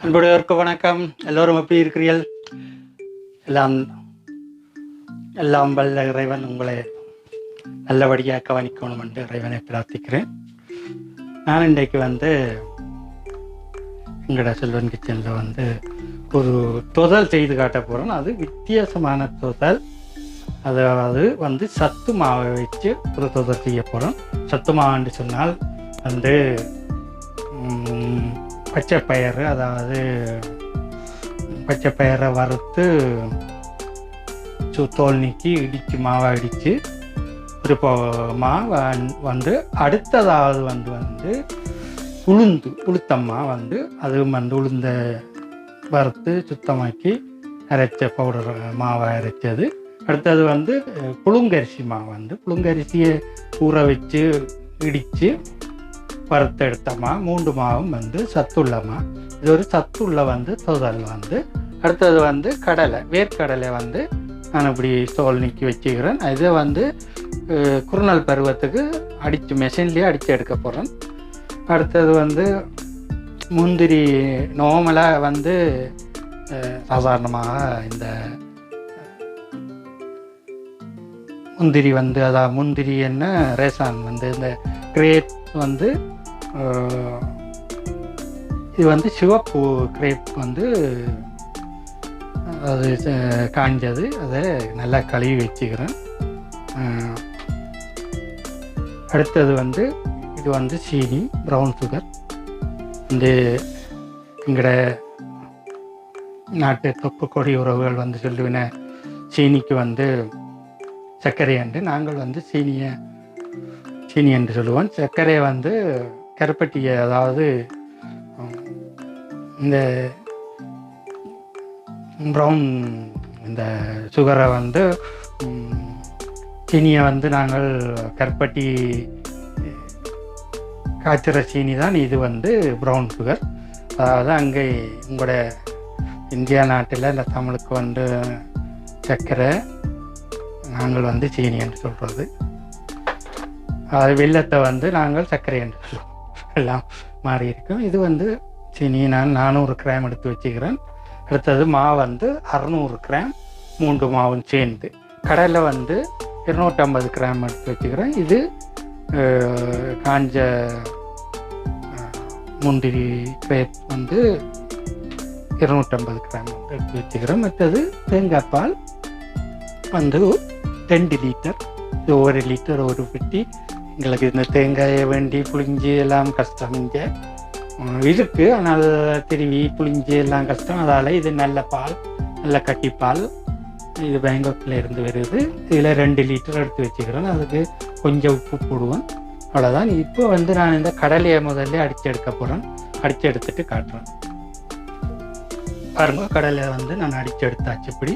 அன்புடையோருக்கு வணக்கம். எல்லோரும் எப்படி இருக்கிறீர்கள்? எல்லாம் எல்லாம் வல்ல இறைவன் உங்களை நல்லபடியாக கவனிக்கணும் என்று இறைவனை பிரார்த்திக்கிறேன். நான் இன்றைக்கு எங்களோட செல்வன் கிச்சனில் ஒரு தொதல் செய்து காட்ட போகிறேன். அது வித்தியாசமான தொதல். அதாவது சத்து மாவை வச்சு ஒரு தொதல் செய்ய போகிறோம். சத்து மாவுன்னு சொன்னால் பச்சைப்பயிறு, அதாவது பச்சைப்பயிரை வறுத்து தோல் நீக்கி இடித்து மாவை இடித்து ஒரு அடுத்ததாவது உளுத்தம்மா அது உளுந்த வறுத்து சுத்தமாக்கி அரைச்ச பவுடர் மாவை அரைச்சது. அடுத்தது புழுங்கரிசி மாவு புழுங்கரிசியை ஊற வச்சு இடித்து வறுத்தெடுத்தமா. 3 மாவும் சத்துள்ளமா. இது ஒரு சத்துள்ள தொதல். அடுத்தது கடலை, வேர்க்கடலை நான் இப்படி தோல் நீக்கி வச்சுக்கிறேன். இதை குறுநல் பருவத்துக்கு மெஷின்லேயே அடித்து எடுக்க போகிறேன். அடுத்தது முந்திரி நார்மலாக சாதாரணமாக இந்த முந்திரி அதாவது முந்திரி என்ன ரேசான் இந்த கிரேப் இது சிவப்பு கிரேப் அது காஞ்சது. அதை நல்லா கழுவி வச்சுக்கிறேன். அடுத்தது இது சீனி, ப்ரௌன் சுகர். எங்களோட நாட்டு தொப்பு கொடி உறவுகள் சொல்லுவின சீனிக்கு சர்க்கரை என்று. நாங்கள் சீனி என்று சொல்லுவோம். சர்க்கரையை கருப்பட்டியை, அதாவது இந்த ப்ரௌன் இந்த சுகரை சீனியை நாங்கள் கருப்பட்டி காய்ச்சிற சீனி தான். இது ப்ரௌன் சுகர். அதாவது அங்கே உங்களோட இந்தியா நாட்டில் இந்த தமிழுக்கு சர்க்கரை, நாங்கள் சீனி என்று சொல்கிறது. அது வெல்லத்தை நாங்கள் சர்க்கரை என்று சொல்லுவோம். எல்லாம் மாறி இருக்கும். இது சீனி நான் 400 கிராம் எடுத்து வச்சுக்கிறேன். அடுத்தது மாவு 600 கிராம், 3 மாவும் சேர்ந்து. கடலை 250 கிராம் எடுத்து வச்சுக்கிறேன். இது காஞ்ச முந்திரி கிரேப் 250 கிராம் எடுத்து வச்சுக்கிறேன். மற்றது தேங்காய் பால் 2 லிட்டர். இது 1 லிட்டர் ஒரு பெட்டி. எங்களுக்கு இந்த தேங்காயை வேண்டி புளிஞ்சி எல்லாம் கஷ்டம் இங்கே இருக்குது. ஆனால் திருவி புளிஞ்சி எல்லாம் கஷ்டம். அதால் இது நல்ல பால், நல்ல கட்டிப்பால். இது பேங்காக்கில் இருந்து வருது. இதில் 2 லிட்டர் எடுத்து வச்சுக்கிறேன். அதுக்கு கொஞ்சம் உப்பு போடுவேன். அவ்வளோதான். இப்போ நான் இந்த கடலையை முதல்ல அடித்து எடுக்க போகிறேன். அடித்து எடுத்துட்டு காட்டுறேன். பாருங்க, கடலை நான் அடித்து எடுத்தாச்சு. இப்படி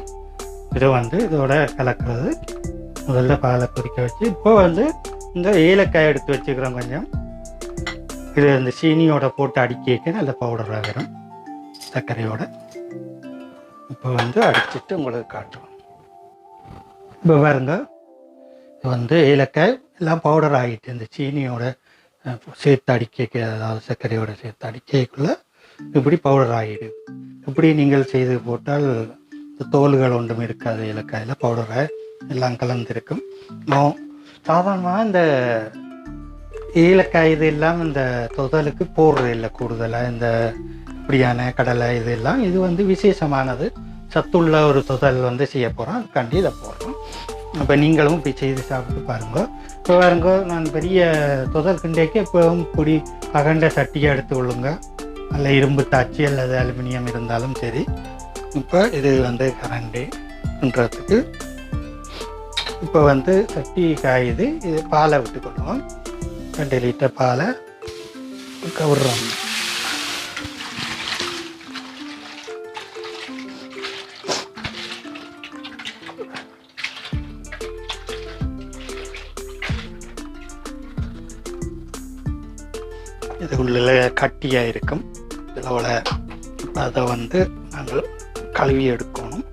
இதை இதோட கலக்கிறது. முதல்ல பாலை கொதிக்க வச்சு இப்போ இந்த ஏலக்காய் எடுத்து வச்சுக்கிறோம் கொஞ்சம். இது இந்த சீனியோட போட்டு அடிக்க நல்ல பவுடர் ஆகிறோம் சர்க்கரையோட. இப்போ அடிச்சுட்டு உங்களுக்கு காட்டுறோம். இப்போ பாருங்க, இது ஏலக்காய் எல்லாம் பவுடர் ஆகிட்டு இந்த சீனியோட சேர்த்து அடிக்க, அதாவது சர்க்கரையோட சேர்த்து அடிக்கக்குள்ள இப்படி பவுடர் ஆகிடுது. இப்படி நீங்கள் செய்து போட்டால் தோல்கள் ஒன்றும் இருக்காது. ஏலக்காயில் பவுடரை எல்லாம் கலந்துருக்கும். சாதாரணமாக இந்த ஏலக்காய் இது எல்லாம் இந்த தொதலுக்கு போடுறது இல்லை கூடுதலாக. இந்த இப்படியான கடலை இதெல்லாம் இது விசேஷமானது, சத்துள்ள ஒரு தொதல் செய்ய போகிறோம். அதுக்காண்டி இதை போடுறோம். இப்போ நீங்களும் இப்படி செய்து சாப்பிட்டு பாருங்க. இப்போ பாருங்க, நான் பெரிய தொதல் கிண்டைக்கு எப்பவும் இப்படி அகண்ட சட்டியை எடுத்து கொள்ளுங்க. நல்ல இரும்பு தாச்சி அல்லது அலுமினியம் இருந்தாலும் சரி. இப்போ இது கரண்டின்றதுக்கு இப்போ சட்டி காயுது. இது பாலை விட்டுக்கொள்ளுவோம். 2 லிட்டர் பாலை விடுறோம். இது உள்ள கட்டியாக இருக்கும். இதில் அதை நாங்கள் கழுவி எடுக்கணும்.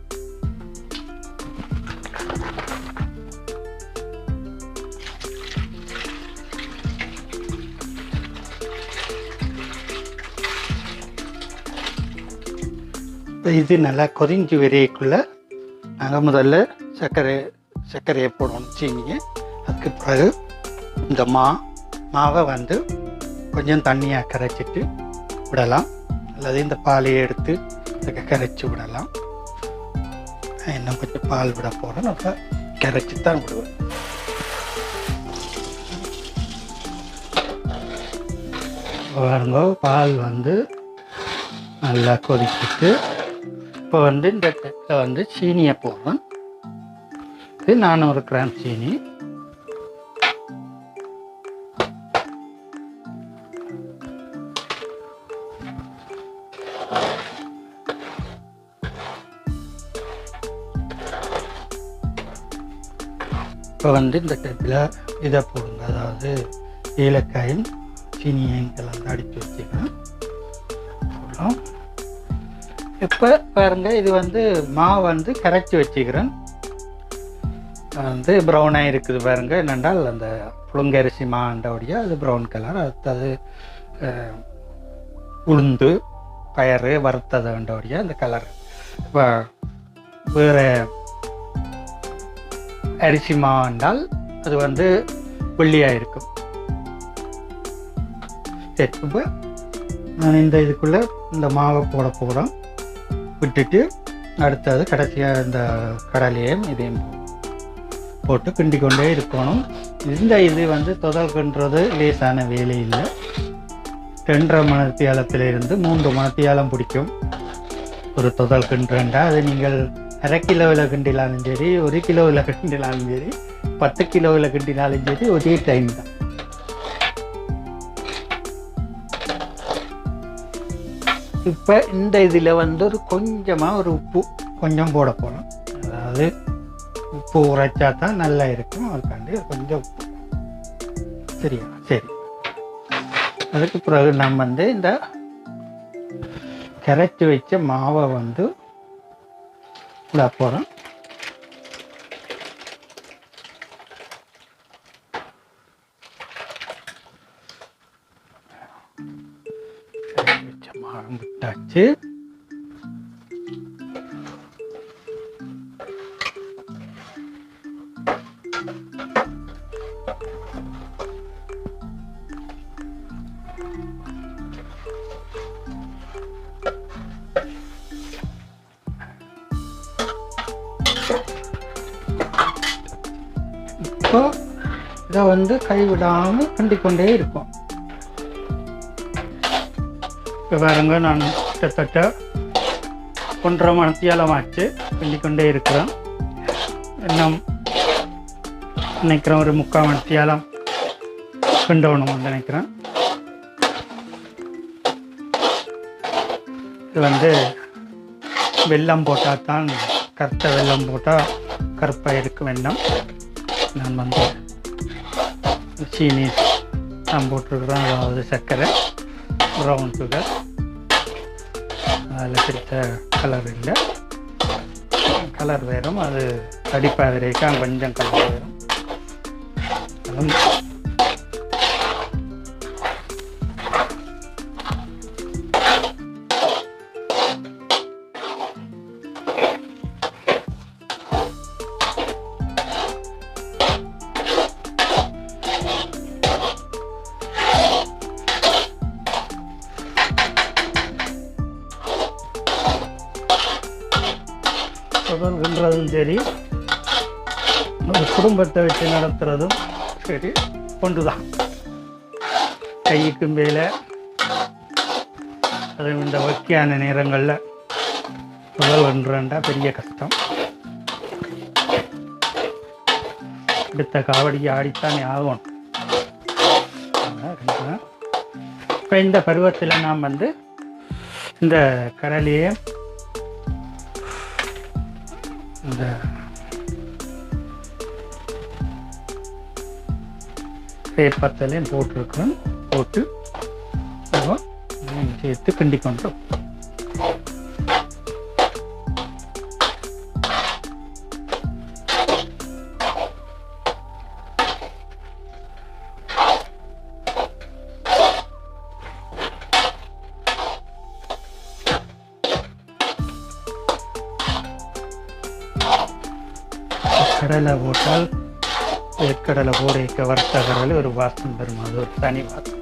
இது நல்லா கொதிஞ்சு வரைக்குள்ளே நாங்கள் முதல்ல சர்க்கரையை போடணும், சீனியை. அதுக்கு பிறகு இந்த மாவை வந்து கொஞ்சம் தண்ணியாக கரைச்சிட்டு விடலாம், அல்லது இந்த பாலையை எடுத்து அதுக்கு கரைச்சி விடலாம். இன்னும் கொஞ்சம் பால் விட போகிறோம், அப்போ கரைச்சி தான் விடுவேன். பாருங்க, பால் வந்து நல்லா கொதிக்கிட்டு இப்போ வந்து இந்த டெட்டில் வந்து சீனியை போடுறேன். இது 400 கிராம் சீனி. இப்போ வந்து இந்த டெட்டில் இதை போடுங்க, அதாவது ஏலக்காயும் சீனியையும் கலந்து அடித்து வச்சுக்கிறேன். போடலாம். இப்போ பாருங்கள், இது வந்து மாவு வந்து கரைச்சி வச்சுக்கிறேன். வந்து ப்ரௌனாக இருக்குது பாருங்கள். என்னென்றால் அந்த புழுங்கரிசி மாண்டோடைய அது ப்ரௌன் கலர். அடுத்தது உளுந்து பயறு வறுத்ததோடைய அந்த கலர். இப்போ வேறு அரிசி மாண்டால் அது வந்து வெள்ளியாக இருக்கும். சரி, இப்போ நான் இந்த இதுக்குள்ளே இந்த மாவை போட போகிறோம். விட்டுட்டு அடுத்தது கடைசியாக இந்த கடலையும் இதையும் போட்டு கிண்டி கொண்டே இருக்கணும். இது வந்து தொதல்கின்றது லேசான வேலை இல்லை. 2.5 மணித்தியாலத்திலிருந்து 3 மணித்தியாலம் பிடிக்கும் ஒரு தொதல் கிண்டுறா. அது நீங்கள் 1/2 கிலோவில் கிண்டினாலும் சரி, 1 கிலோவில் கிண்டினாலும் சரி, 10 கிலோவில் கிண்டினாலும் சரி, ஒரே டைம் தான். இப்போ இந்த இதில் வந்து கொஞ்சமாக ஒரு உப்பு கொஞ்சம் போட போகிறோம். அதாவது உப்பு உரைச்சா தான் நல்லா இருக்கும், அதுக்காண்டி கொஞ்சம் உப்பு. சரியா? சரி. அதுக்கு பிறகு நம்ம வந்து இந்த கரைச்சி வச்ச மாவை வந்து விட போகிறோம். விட்டாச்சு. இப்போ இதை வந்து கைவிடாமல் கிண்டிக்கொண்டே இருக்கும். இப்போ பாருங்க, நான் கிட்டத்தட்ட 1.5 மணித்தியாலம் ஆச்சு கிண்டிக்கொண்டே இருக்கிறேன். இன்னும் நினைக்கிறேன் ஒரு 3/4 மணித்தியாலம் கிண்டணும்னு நினைக்கிறேன். இது வந்து வெல்லம் போட்டால் தான், கருத்த வெல்லம் போட்டால் கருப்பாக இருக்கும் வெல்லம். நான் வந்து சீனி நான் போட்டிருக்கிறேன், அதாவது சர்க்கரை, ப்ரௌன் சுகர். அதில் பிடித்த கலர் இல்லை, கலர் வேறும். அது தடிப்பாக வரைக்கும் கொஞ்சம் கலர் வேறும். தொடர்கின்றதும் சரி, ஒரு குடும்பத்தை வச்சு நடத்துறதும் சரி ஒன்றுதான். கைக்கும் மேலே அது இந்த வக்கியான நேரங்களில் தொடர்கின்றா பெரிய கஷ்டம். அடுத்த காவடியை ஆடித்தானே ஆகணும். இப்போ இந்த பருவத்தில் நாம் வந்து இந்த கடலையை இந்த பேப்பர்லையும் போட்டிருக்கிறேன். போட்டு சேர்த்து கிண்டி கொண்டோம். கடலை போட்டால் கடலை போட வறுத்த கடலை ஒரு வாசம் வரும், அது ஒரு தனி வாசம்.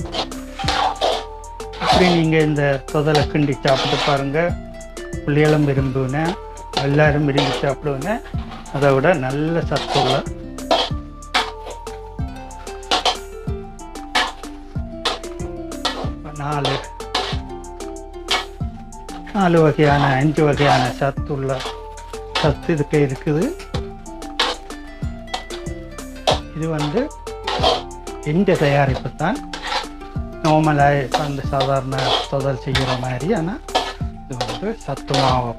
அப்படி நீங்கள் இந்த தொதலை கிண்டி சாப்பிட்டு பாருங்கள். பிள்ளைகளும் விரும்புவேன், எல்லோரும் விரும்பி சாப்பிடுவேன். அதை விட நல்ல சத்துள்ள நாலு வகையான 5 வகையான சத்து இதுக்கு இருக்குது. இது வந்து எந்த தயாரிப்பு தான் நார்மலாக அந்த சாதாரண தொதல் செய்கிற மாதிரி. ஆனால் இது வந்து சத்து மாவு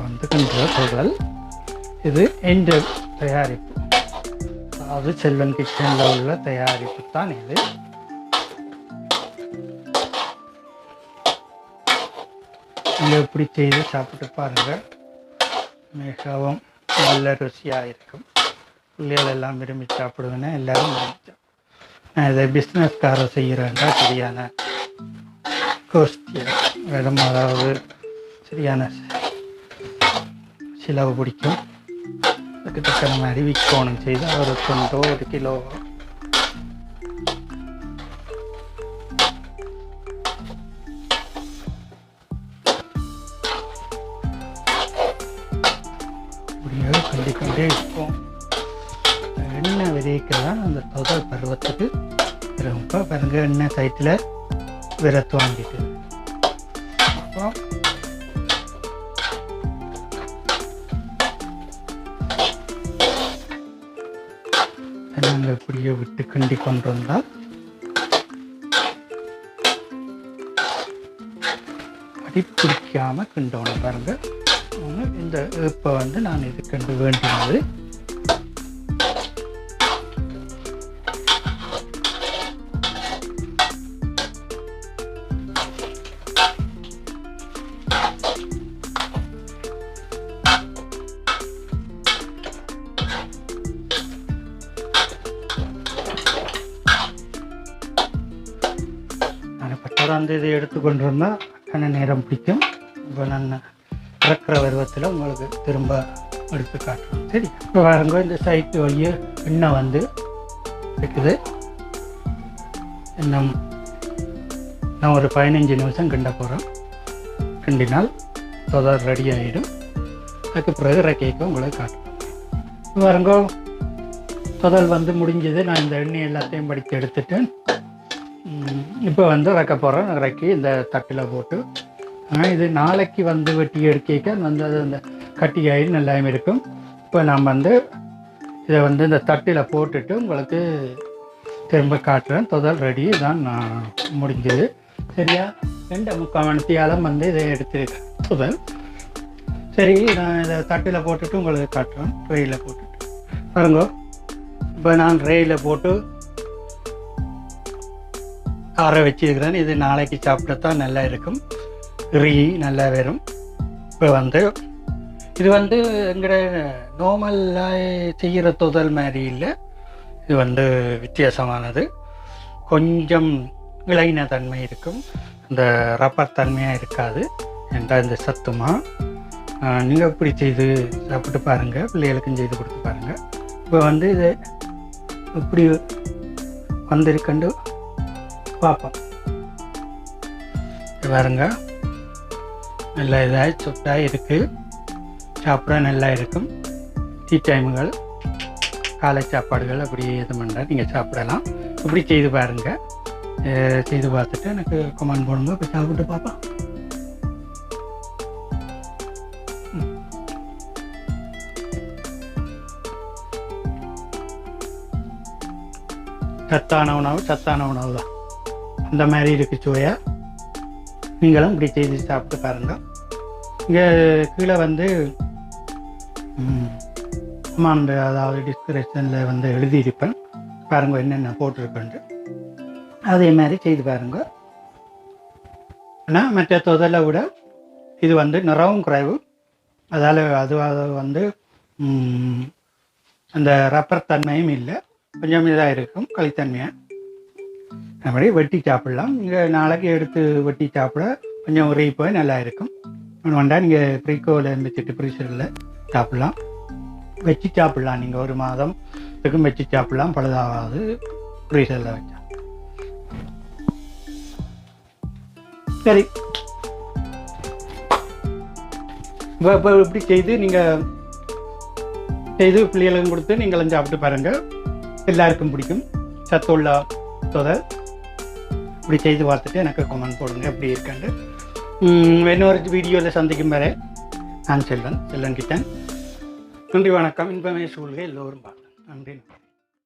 வந்து கிண்டுற தொதல். இது எந்த தயாரிப்பு, அதாவது செல்வன் கிச்சனில் உள்ள தயாரிப்பு தான் இது. நீங்கள் எப்படி செய்து சாப்பிட்டு பாருங்கள், மிகவும் நல்ல ருசியாக இருக்கும். பிள்ளைகள் எல்லாம் விரும்பி சாப்பிடுவேன்னா எல்லோரும் விரும்பி. நான் இதை பிஸ்னஸ்காரர் செய்கிறேன்டா சரியான கோஷ்டியாக வெறும், அதாவது சரியான செலவு பிடிக்கும். அதுக்கு தக்கன மாதிரி விற்கணும் செய்து ஒரு தொண்டோ 1 கிலோ கண்டிக்கொண்டே இருக்கும். எண்ணெய் விதைக்க தான் அந்த தொதல் பருவத்துக்கு ரொம்ப பாருங்க, எண்ணெய் சைட்டில் விரத்து வாங்கிட்டு அப்புறம் நாங்கள் இப்படியே விட்டு கிண்டி கொண்டு வந்தால் அடி பிடிக்காமல் கிண்டோணும் பாருங்க. இந்த இப்போ வந்து நான் இது கண்டு வேண்டியது நான் இப்போ தொடர்ந்து இதை எடுத்துக்கொண்டு வந்தால் கன நேரம் பிடிக்கும். இப்போ நான் இறக்குற பருவத்தில் உங்களுக்கு திரும்ப எடுத்து காட்டுறோம். சரி, இப்போ பாருங்க, இந்த சைட்டு வழியே எண்ணெய் வந்து இருக்குது. இன்னும் நான் ஒரு 15 நிமிஷம் கிண்ட போகிறேன். கிண்டினால் தொதல் ரெடி ஆகிடும். அதுக்கு பிறகு இறக்கிக்க உங்களுக்கு காட்டுறோம். இப்போ பாருங்க, தொதல் வந்து முடிஞ்சது. நான் இந்த எண்ணெய் எல்லாத்தையும் படித்து எடுத்துட்டேன். இப்போ வந்து இறக்க போகிறேன். இறக்கி இந்த தட்டில் போட்டு, இது நாளைக்கு வந்து வெட்டி எடுக்க வந்து அது அந்த கட்டியாகி நல்லாயும் இருக்கும். இப்போ நான் வந்து இதை வந்து இந்த தட்டில் போட்டுட்டு உங்களுக்கு திரும்ப காட்டுறேன். தொதல் ரெடி தான் நான் முடிஞ்சது. சரியா, 2.25 மணித்தியாலம் வந்து இதை எடுத்துருக்கேன் தொதல். சரி, நான் இதை தட்டில் போட்டுட்டு உங்களுக்கு காட்டுறேன். ட்ரெயில் போட்டுட்டு பாருங்க. இப்போ நான் ட்ரெயில் போட்டு ஆற வச்சுருக்கிறேன். இது நாளைக்கு சாப்பிட்டா நல்லா இருக்கும், நல்லா வரும். இப்போ வந்து இது வந்து எங்கட நார்மலாக செய்கிற தொதல் மாதிரி இல்லை. இது வந்து வித்தியாசமானது. கொஞ்சம் இளைஞ தன்மை இருக்கும், இந்த ரப்பர் தன்மையாக இருக்காது. என்றால் இந்த சத்துமா நீங்கள் இப்படி செய்து சாப்பிட்டு பாருங்கள், பிள்ளைகளுக்கும் செய்து கொடுத்து பாருங்கள். இப்போ வந்து இது இப்படி வந்திருக்கண்டு பார்ப்போம். பாருங்க, நல்லா இதாக சொட்டாக இருக்குது, சாப்பிட நல்லா இருக்கும். டீ டைமுகள், காலை சாப்பாடுகள் அப்படி இது பண்ணால் நீங்கள் சாப்பிடலாம். இப்படி செய்து பாருங்கள். செய்து பார்த்துட்டு எனக்கு கமெண்ட் பண்ணுங்க. இப்போ சாப்பிட்டு பார்ப்போம். சத்தான உணவு தான். அந்த மாதிரி இருக்குது சுவையாக. நீங்களும் இப்படி செய்து சாப்பிட்டு பாருங்கள். இங்கே கீழே வந்து அந்த அதாவது டிஸ்கிரிப்ஷனில் வந்து எழுதியிருப்பேன் பாருங்கள், என்னென்ன போட்டிருக்கேன்ட்டு. அதே மாதிரி செய்து பாருங்கள். ஆனால் மற்ற தொதலை விட இது வந்து நிறவும் குறைவு. அதால் அது வந்து அந்த ரப்பர் தன்மையும் இல்லை, கொஞ்சம் இதாக இருக்கும், களித்தன்மையாக. அப்படி வெட்டி சாப்பிட்லாம். நீங்கள் நாளைக்கு எடுத்து வெட்டி சாப்பிட கொஞ்சம் உரையை போய் நல்லா இருக்கும். வேண்டாம் நீங்கள் ப்ரீகோவில் வச்சுட்டு ஃப்ரீசரில் சாப்பிட்லாம். வச்சு சாப்பிடலாம். நீங்கள் 1 மாதத்துக்கும் வச்சு சாப்பிடலாம், பழுதாகாது ஃப்ரீசரில் வச்சா. சரி, இப்போ இப்படி செய்து நீங்கள் செய்து பிள்ளைகளுக்கும் கொடுத்து நீங்களும் சாப்பிட்டு பாருங்கள். எல்லாருக்கும் பிடிக்கும். சத்துள்ள தொதல். இப்படி செய்து பார்த்துட்டு எனக்கு கமெண்ட் போடுங்க எப்படி இருக்காண்டு. இன்னொரு வீடியோவில் சந்திக்கும் வரை நான் செல்வன் கிட்டேன். நன்றி, வணக்கம். இன்பமே சூழ்க எல்லோரும் பார்க்கலாம். நன்றி.